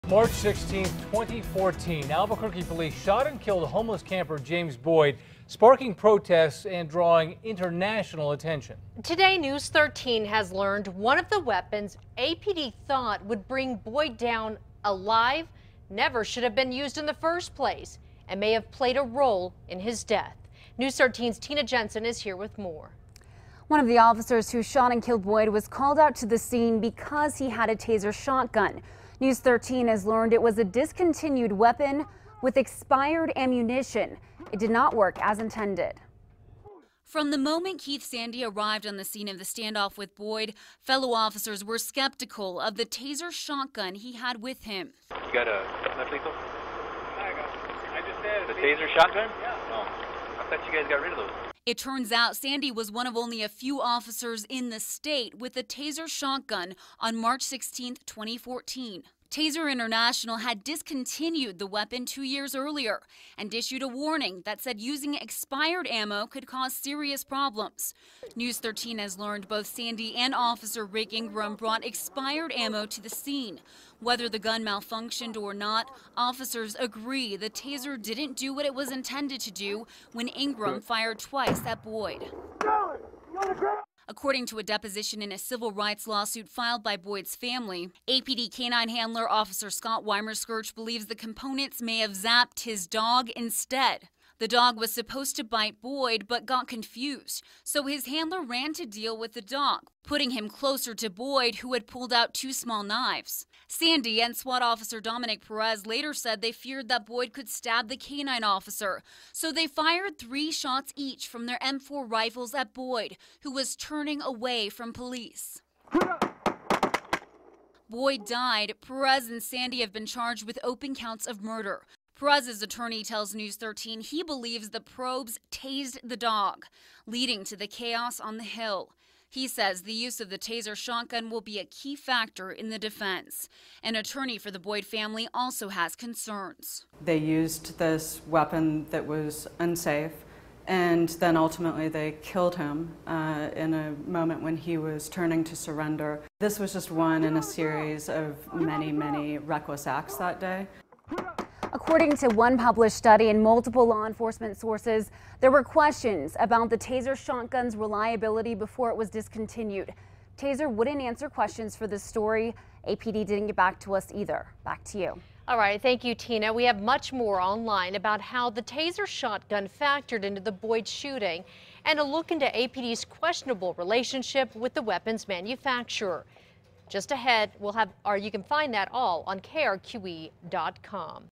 March 16, 2014, Albuquerque Police shot and killed homeless camper James Boyd, sparking protests and drawing international attention. Today, News 13 has learned one of the weapons APD thought would bring Boyd down alive never should have been used in the first place and may have played a role in his death. News 13's Tina Jensen is here with more. One of the officers who shot and killed Boyd was called out to the scene because he had a Taser shotgun. News 13 has learned it was a discontinued weapon with expired ammunition. It did not work as intended. From the moment Keith Sandy arrived on the scene of the standoff with Boyd, fellow officers were skeptical of the Taser shotgun he had with him. You got a lethal? I just said the Taser shotgun? Yeah. Oh, I thought you guys got rid of those. It turns out Sandy was one of only a few officers in the state with a Taser shotgun on March 16, 2014. Taser International had discontinued the weapon 2 years earlier and issued a warning that said using expired ammo could cause serious problems. News 13 has learned both Sandy and Officer Rick Ingram brought expired ammo to the scene. Whether the gun malfunctioned or not, officers agree the Taser didn't do what it was intended to do when Ingram fired twice at Boyd. According to a deposition in a civil rights lawsuit filed by Boyd's family, APD canine handler Officer Scott Weimer-Skirch believes the components may have zapped his dog instead. The dog was supposed to bite Boyd but got confused, so his handler ran to deal with the dog, putting him closer to Boyd, who had pulled out 2 small knives. Sandy and SWAT officer Dominic Perez later said they feared that Boyd could stab the canine officer, so they fired 3 shots each from their M4 rifles at Boyd, who was turning away from police. Boyd died. Perez and Sandy have been charged with open counts of murder. Perez's attorney tells News 13 he believes the probes tased the dog, leading to the chaos on the Hill. He says the use of the Taser shotgun will be a key factor in the defense. An attorney for the Boyd family also has concerns. They used this weapon that was unsafe, and then ultimately they killed him in a moment when he was turning to surrender. This was just one in a series of many, many reckless acts that day. According to one published study and multiple law enforcement sources, there were questions about the Taser shotgun's reliability before it was discontinued. Taser wouldn't answer questions for this story. APD didn't get back to us either. Back to you. All right, thank you, Tina. We have much more online about how the Taser shotgun factored into the Boyd shooting and a look into APD's questionable relationship with the weapons manufacturer. Just ahead, you can find that all on KRQE.com.